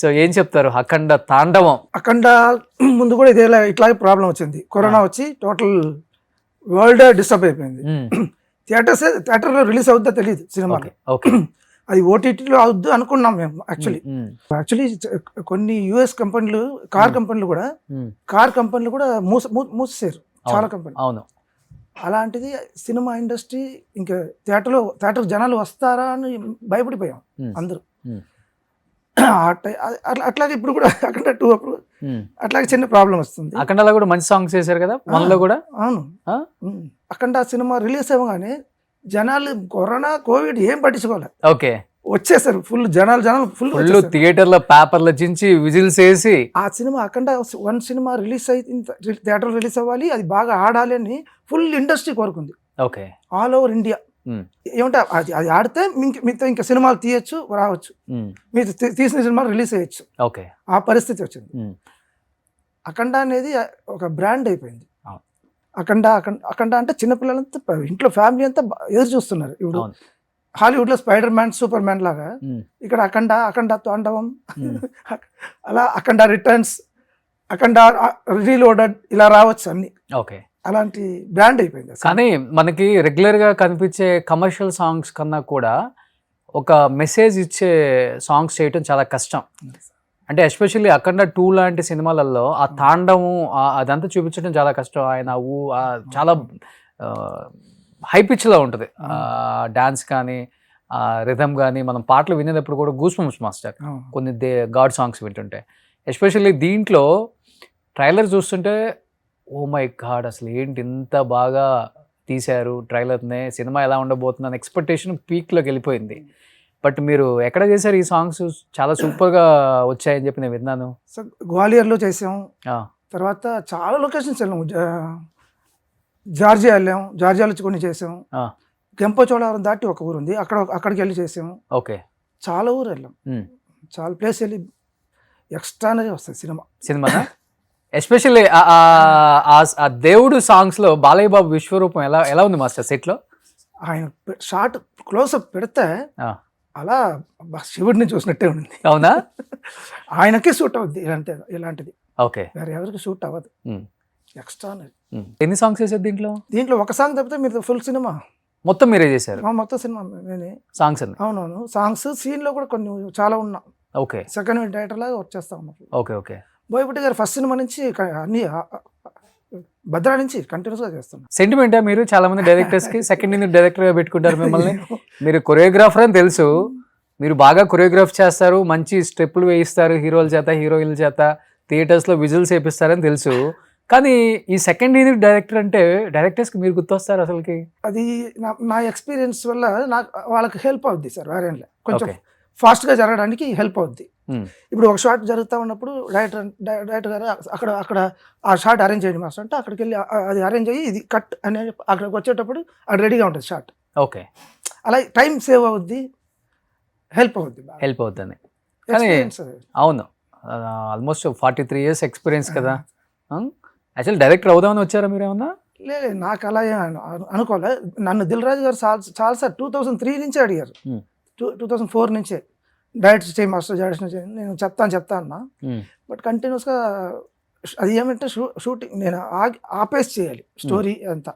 So ఏం చెప్తారు అఖండ తాండవం? అఖండ ముందు కూడా ఇట్లాగే ప్రాబ్లం వచ్చింది. కరోనా వచ్చి టోటల్ వరల్డ్ డిస్టర్బ్ అయిపోయింది. థియేటర్లో రిలీజ్ అవుద్దా తెలియదు సినిమా. అది ఓటీటీలో అవుద్దు అనుకున్నాం మేము. యాక్చువల్లీ కొన్ని యుఎస్ కంపెనీలు కార్ కంపెనీలు కూడా మూసేశారు చాలా కంపెనీలు. అవును. అలాంటిది సినిమా ఇండస్ట్రీ ఇంకా థియేటర్ జనాలు వస్తారా అని భయపడిపోయాం అందరూ. అట్లాగే ఇప్పుడు కూడా అఖండ 2 అప్పుడు అట్లాగే చిన్న ప్రాబ్లం వస్తుంది. అఖండలో కూడా మంచి సాంగ్స్ చేశారు కదా మనలో కూడా. అవును. అఖండ సినిమా రిలీజ్ అవ్వగానే జనాలు కరోనా కోవిడ్ ఏం పట్టించుకోవాలి. ఓకే. వచ్చేసారు ఫుల్ జనాలు ఫుల్ థియేటర్లో పేపర్ల చించి విజిల్స్ వేసి ఆ సినిమా అఖండ 1 సినిమా రిలీజ్ అయితే థియేటర్ రిలీజ్ అవ్వాలి, అది బాగా ఆడాలి అని ఫుల్ ఇండస్ట్రీ కోరుకుంది. ఓకే. All over India. ఏమంటే అది ఆడితే మీతో ఇంకా సినిమాలు తీయచ్చు, రావచ్చు, మీరు తీసిన సినిమాలు రిలీజ్ అయ్యచ్చు. ఓకే. ఆ పరిస్థితి వచ్చింది. అఖండ అనేది ఒక బ్రాండ్ అయిపోయింది. అఖండ అంటే చిన్నపిల్లలంతా ఇంట్లో ఫ్యామిలీ అంతా ఎదురు చూస్తున్నారు. ఇప్పుడు హాలీవుడ్ లో స్పైడర్ మ్యాన్, సూపర్ మ్యాన్ లాగా ఇక్కడ అఖండ తాండవం, అలా అఖండ రిటర్న్స్, అఖండ రీలోడెడ్ ఇలా రావచ్చు అన్ని. ఓకే. అలాంటి బ్రాండ్ అయిపోయింది. కానీ మనకి రెగ్యులర్ గా కనిపించే కమర్షియల్ సాంగ్స్ కన్నా కూడా ఒక మెసేజ్ ఇచ్చే సాంగ్స్ చేయటం చాలా కష్టం. అంటే ఎస్పెషల్లీ అఖండ 2 లాంటి సినిమాలలో ఆ తాండవం అదంతా చూపించడం చాలా కష్టం. ఆయన చాలా హై పిచ్లో ఉంటుంది డాన్స్ కానీ రిథమ్ కానీ. మనం పాటలు వినేటప్పుడు కూడా గూస్ బంప్స్ మాస్టర్ కొన్ని గాడ్ సాంగ్స్ వింటుంటే. ఎస్పెషల్లీ దీంట్లో ట్రైలర్ చూస్తుంటే ఓ మై గాడ్ అసలు ఏంటి ఇంత బాగా తీశారు ట్రైలర్నే, సినిమా ఎలా ఉండబోతుందని ఎక్స్పెక్టేషన్ పీక్లోకి వెళ్ళిపోయింది. బట్ మీరు ఎక్కడ చేశారు ఈ సాంగ్స్? చాలా సూపర్గా వచ్చాయని చెప్పి నేను విన్నాను. గ్వాలియర్లో చేసాం, తర్వాత చాలా లొకేషన్స్ వెళ్ళాము. జార్జియా వెళ్ళాము, జార్జియాలో కొన్ని చేసాం. గెంపచోడవరం దాటి ఒక ఊరు ఉంది, అక్కడికి వెళ్ళి చేసాము. ఓకే. చాలా ఊరు వెళ్ళాం, చాలా ప్లేస్ వెళ్ళి ఎక్స్ట్రానరీ వస్తుంది సినిమా. ఎస్పెషల్లీ ఆ దేవుడు సాంగ్స్ లో బాలయ్య బాబు విశ్వరూపం ఎలా ఉంది మాస్టర్ సెట్ లో? ఆయన షార్ట్ క్లోజ్అప్ పెడితే అలా శివుడిని చూసినట్టే ఉంది. అవునా? ఆయనకే షూట్ అవుద్ది ఇలాంటిది. ఓకే. వేరే ఎవరికి షూట్ అవ్వదు. ఎక్స్ట్రానరీ. ఎన్ని సాంగ్స్ చేశారు దీంట్లో? ఒక సాంగ్ తప్పితే మీరు ఫుల్ సినిమా మొత్తం మీరే చేశారు? మొత్తం సినిమా నేనే. సాంగ్స్ అన్ని? అవునవును. సాంగ్స్ సీన్ లో కూడా కొన్ని చాలా ఉన్నా. ఓకే. సెకండ్ డైరెక్టర్ లాగా వర్క్ చేస్తా ఉన్నాం. ఓకే. ఓకే. బోయపాటి గారు ఫస్ట్ సినిమా నుంచి అన్ని భద్రా నుంచి కంటిన్యూస్గా చేస్తున్నాం. సెంటిమెంటా మీరు? చాలా మంది డైరెక్టర్స్ కి సెకండ్ యూనిట్ డైరెక్టర్ గా పెట్టుకుంటారు మిమ్మల్ని. మీరు కొరియోగ్రాఫర్ అని తెలుసు, మీరు బాగా కొరియోగ్రాఫ్ చేస్తారు, మంచి స్టెప్పులు వేయిస్తారు హీరోల చేత, హీరోయిన్ల చేత, థియేటర్స్ లో విజువల్స్ వేపిస్తారని తెలుసు. కానీ ఈ సెకండ్ యూనిట్ డైరెక్టర్ అంటే డైరెక్టర్స్ కి మీరు గుర్తొస్తారు అసలుకి? అది నా ఎక్స్పీరియన్స్ వల్ల నాకు వాళ్ళకి హెల్ప్ అవుద్ది సార్. వేరే కొంచెం ఫాస్ట్గా జరగడానికి హెల్ప్ అవుద్ది. ఇప్పుడు ఒక షాట్ జరుగుతూ ఉన్నప్పుడు డైరెక్టర్ గారు అక్కడ ఆ షాట్ అరేంజ్ చేయండి మాస్టర్ అంటే అక్కడికి వెళ్ళి అది అరేంజ్ అయ్యి ఇది కట్ అనే అక్కడికి వచ్చేటప్పుడు అది రెడీగా ఉంటుంది షాట్. ఓకే. అలా టైం సేవ్ అవుద్ది, హెల్ప్ అవుతుంది. అవును, ఆల్మోస్ట్ 43 years ఎక్స్పీరియన్స్ కదా. యాక్చువల్లీ డైరెక్టర్ అవుదామని వచ్చారా మీరు ఏమన్నా? లేదు, నాకు అలా అనుకోలే. నన్ను దిల్ రాజు గారు చాలా సార్ 2003 నుంచే అడిగారు. 2004 నుంచే డైరెక్టర్ చేయి మాస్టర్, డైరెక్షన్ చేయి, నేను చెప్తా అన్నా. బట్ కంటిన్యూస్గా అది ఏమంటే షూటింగ్ నేను ఆపేసి చేయాలి స్టోరీ అంతా,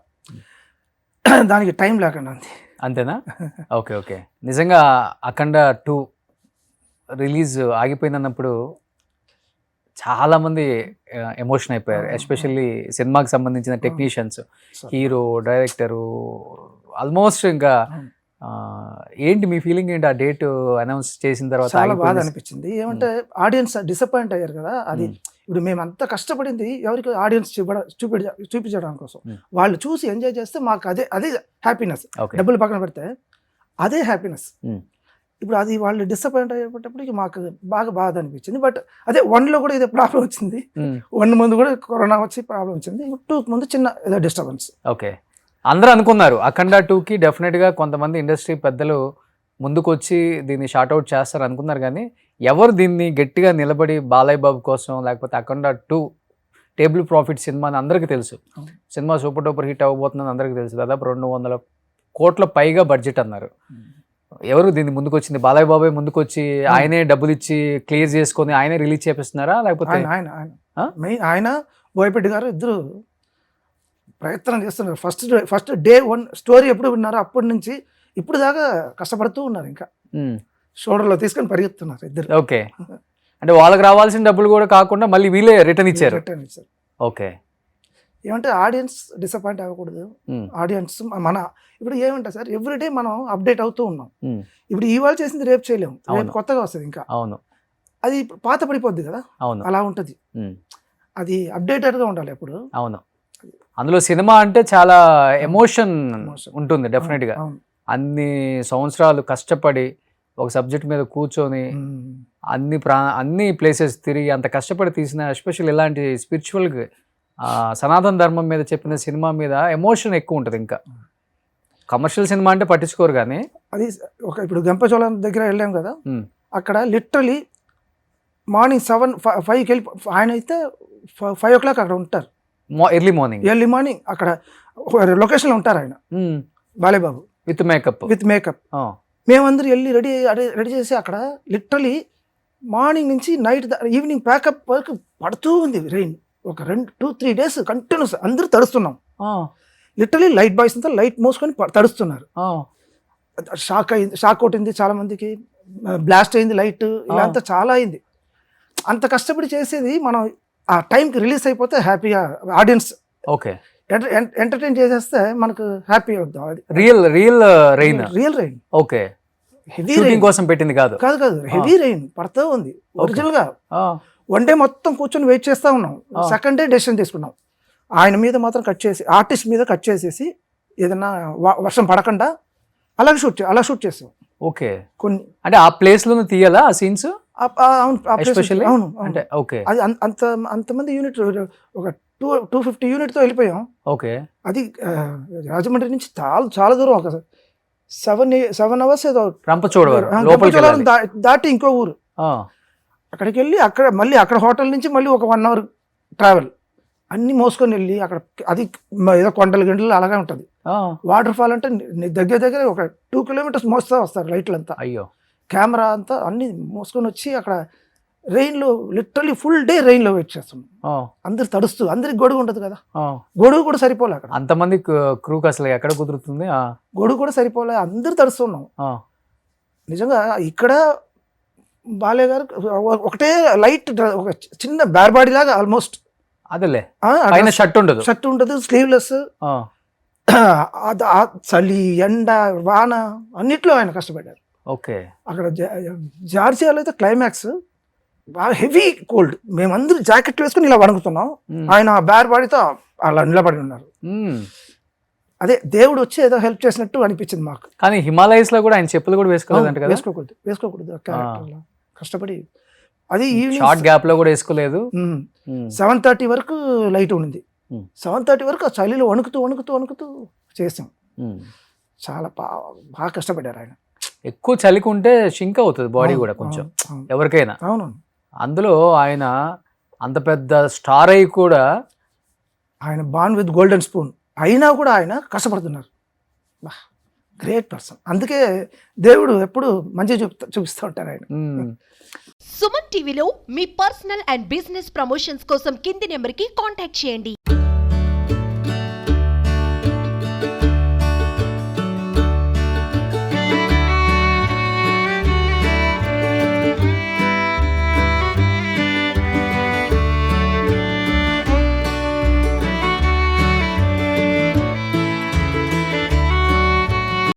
దానికి టైం లేకుండా ఉంది. అంతేనా? ఓకే. ఓకే. నిజంగా అఖండ 2 రిలీజ్ ఆగిపోయిందన్నప్పుడు చాలామంది ఎమోషన్ అయిపోయారు. ఎస్పెషల్లీ సినిమాకి సంబంధించిన టెక్నీషియన్స్, హీరో, డైరెక్టరు, ఆల్మోస్ట్ ఇంకా ఏంటి మీ ఫీలింగ్ ఏంటి ఆ డేట్ అనౌన్స్ చేసిన తర్వాత? చాలా బాధ అనిపించింది. ఏమంటే ఆడియన్స్ డిసప్పాయింట్ అయ్యారు కదా. అది ఇప్పుడు మేము అంతా కష్టపడింది ఎవరికి ఆడియన్స్ చూపించడం కోసం. వాళ్ళు చూసి ఎంజాయ్ చేస్తే మాకు అదే హ్యాపీనెస్. డబ్బులు పక్కన పెడితే అదే హ్యాపీనెస్. ఇప్పుడు అది వాళ్ళు డిసప్పాయింట్ అయ్యేటప్పటికి మాకు బాగా బాధ అనిపించింది. బట్ అదే 1లో కూడా ఇదే ప్రాబ్లం వచ్చింది. 1 ముందు కూడా కరోనా వచ్చి ప్రాబ్లం వచ్చింది. 2 ముందు చిన్న ఏదో డిస్టర్బెన్స్. ఓకే. అందరూ అనుకున్నారు అఖండ 2కి డెఫినెట్గా కొంతమంది ఇండస్ట్రీ పెద్దలు ముందుకు వచ్చి దీన్ని షార్ట్అవుట్ చేస్తారు అనుకున్నారు. కానీ ఎవరు దీన్ని గట్టిగా నిలబడి బాలయ్య బాబు కోసం, లేకపోతే అఖండ 2 టేబుల్ ప్రాఫిట్ సినిమా అని అందరికీ తెలుసు. సినిమా సూపర్ డూపర్ హిట్ అవ్వబోతుందని అందరికీ తెలుసు. దాదాపు 200 కోట్ల పైగా బడ్జెట్ అన్నారు. ఎవరు దీన్ని ముందుకు వచ్చింది? బాలయ్య బాబాయ్ ముందుకు వచ్చి ఆయనే డబ్బులు ఇచ్చి క్లియర్ చేసుకొని ఆయనే రిలీజ్ చేపిస్తున్నారా, లేకపోతే ఆయన ఆయన ఆయన మెయిన్ ఆయన బోయపెట్టి గారు ఇద్దరు ప్రయత్నం చేస్తున్నారు. ఫస్ట్ డే 1 స్టోరీ ఎప్పుడు విన్నారో అప్పటి నుంచి ఇప్పుడు దాకా కష్టపడుతూ ఉన్నారు. ఇంకా షోల్డర్లో తీసుకొని పరిగెత్తున్నారు ఇద్దరు. ఓకే, అంటే వాళ్ళకి రావాల్సిన డబ్బులు కూడా కాకుండా మళ్ళీ వీళ్ళే రిటర్న్ ఇచ్చారు. ఓకే, ఏమంటే ఆడియన్స్ డిసప్పాయింట్ అవ్వకూడదు. ఆడియన్స్ మన ఇప్పుడు ఏమంటారు సార్, ఎవ్రీడే మనం అప్డేట్ అవుతూ ఉన్నాం. ఇప్పుడు ఇవాళ చేసింది రేపు చేయలేము, రేపు కొత్తగా వస్తుంది. ఇంకా అవును, అది పాత పడిపోద్ది కదా, అవును, అలా ఉంటుంది. అది అప్డేటెడ్గా ఉండాలి ఎప్పుడు. అవును, అందులో సినిమా అంటే చాలా ఎమోషన్ ఉంటుంది డెఫినెట్గా. అన్ని సంవత్సరాలు కష్టపడి ఒక సబ్జెక్ట్ మీద కూర్చొని అన్ని ప్లేసెస్ తిరిగి అంత కష్టపడి తీసిన, ఎస్పెషల్ ఇలాంటి స్పిరిచువల్ సనాతన ధర్మం మీద చెప్పిన సినిమా మీద ఎమోషన్ ఎక్కువ ఉంటుంది. ఇంకా కమర్షియల్ సినిమా అంటే పట్టించుకోరు కానీ అది ఇప్పుడు గంపచోళం దగ్గర వెళ్ళాం కదా, అక్కడ లిటరలీ మార్నింగ్ 5కి వెళ్ళి ఆయన అయితే 5 o'clock అక్కడ ఉంటారు. ఎర్లీ మార్నింగ్ అక్కడ లొకేషన్లో ఉంటారు ఆయన, బాలేబాబు విత్ మేకప్. మేమందరూ వెళ్ళి రెడీ చేసి అక్కడ లిటరలీ మార్నింగ్ నుంచి నైట్ ఈవినింగ్ ప్యాకప్ వరకు పడుతూ ఉంది రెయిన్. ఒక 2-3 days కంటిన్యూస్ అందరూ తడుస్తున్నాం. లిటరలీ లైట్ బాయ్స్ అంతా లైట్ మోసుకొని తడుస్తున్నారు. షాక్ కొట్టింది చాలా మందికి, బ్లాస్ట్ అయింది లైట్, ఇలా అంతా చాలా అయింది. అంత కష్టపడి చేసేది మనం ఆ టైంకి రిలీజ్ అయిపోతే హ్యాపీగా ఆడియన్స్ ఓకే ఎంటర్టైన్ చేసేస్తే మనకు హ్యాపీ అవుతాం. అది real rain. Okay, heavy rain కోసం పెట్టింది కాదు, హెవీ రెయిన్ పడుతూ ఉంది. ఒరిజినల్ గా 1 day మొత్తం కూర్చొని వెయిట్ చేస్తూ ఉన్నాం. సెకండ్ డే డెసిషన్ తీసుకున్నాం. ఆయన మీద మాత్రం కట్ చేసి, ఆర్టిస్ట్ మీద కట్ చేసేసి ఏదన్నా వర్షం పడకుండా అలా షూట్ చేస్తాం. ఓకే, కొన్ని అంటే ఆ ప్లేస్ లో తీయాలా ఆ సీన్స్? అవును, అంటే ఓకే, అది అంతమంది యూనిట్, ఒక 250 యూనిట్తో వెళ్ళిపోయాం. ఓకే, అది రాజమండ్రి నుంచి చాలా దూరం, ఒక 7 hours ఏదో రంపచోడవరం దాటి ఇంకో ఊరు. అక్కడికి వెళ్ళి మళ్ళీ అక్కడ హోటల్ నుంచి మళ్ళీ ఒక 1 hour ట్రావెల్, అన్ని మోసుకొని వెళ్ళి అక్కడ అది ఏదో కొండలు అలాగే ఉంటుంది. వాటర్ ఫాల్ అంటే దగ్గర ఒక 2 kilometers మోస్తా వస్తారు లైట్లంతా. అయ్యో, కెమెరా అంతా అన్ని మోసుకొని వచ్చి అక్కడ రెయిన్లో లిటరలీ ఫుల్ డే రెయిన్లో వెయిట్ చేస్తున్నాం. అందరు తడుస్తూ, అందరికి గొడుగు ఉంటుంది కదా, గొడుగు కూడా సరిపోలే అక్కడ. అంతమంది క్రూకి అసలు ఎక్కడ కుదురుతుంది? గొడుగు కూడా సరిపోలే, అందరు తడుస్తున్నాం. నిజంగా ఇక్కడ బాలయ్య గారు ఒకటే లైట్, ఒక చిన్న బ్యార్బాడీ లాగా ఆల్మోస్ట్, అదేలే షర్ట్ ఉండదు, స్లీవ్లెస్. చలి, ఎండ, వాన అన్నిట్లో ఆయన కష్టపడ్డారు. ఓకే, అక్కడ జార్జియాలో అయితే క్లైమాక్స్ బాగా హెవీ కోల్డ్, మేమందరూ జాకెట్ వేసుకుని ఇలా వణుకుతున్నాం. ఆయన బ్యార్ బాడీతో అలా నిలబడి ఉన్నారు. అదే దేవుడు వచ్చి ఏదో హెల్ప్ చేసినట్టు అనిపించింది మాకు. కానీ హిమాలయస్ లో కూడా ఆయన చెప్పులు కూడా వేసుకోకూడదు కష్టపడి. అది షార్ట్ గ్యాప్ లో కూడా వేసుకోలేదు. 7:30 వరకు లైట్ ఉండింది. 7:30 వరకు ఆ చలిలో వణుకుతూ చేసాం. చాలా బాగా కష్టపడ్డారు ఆయన. ఎక్కువ చలికుంటే షింక్ అవుతుంది బాడీ కూడా కొంచెం ఎవరికైనా. అవును, అందులో ఆయన అంత పెద్ద స్టార్ అయి కూడా, ఆయన బాన్ విత్ గోల్డెన్ స్పూన్ అయినా కూడా ఆయన కష్టపడుతున్నారు. Great person. అందుకే దేవుడు ఎప్పుడు మంచి చూపిస్తూ ఉంటారు ఆయన. సుమన్ టీవీలో మీ పర్సనల్ అండ్ బిజినెస్ ప్రమోషన్స్ కోసం కింది నెంబర్కి కాంటాక్ట్ చేయండి.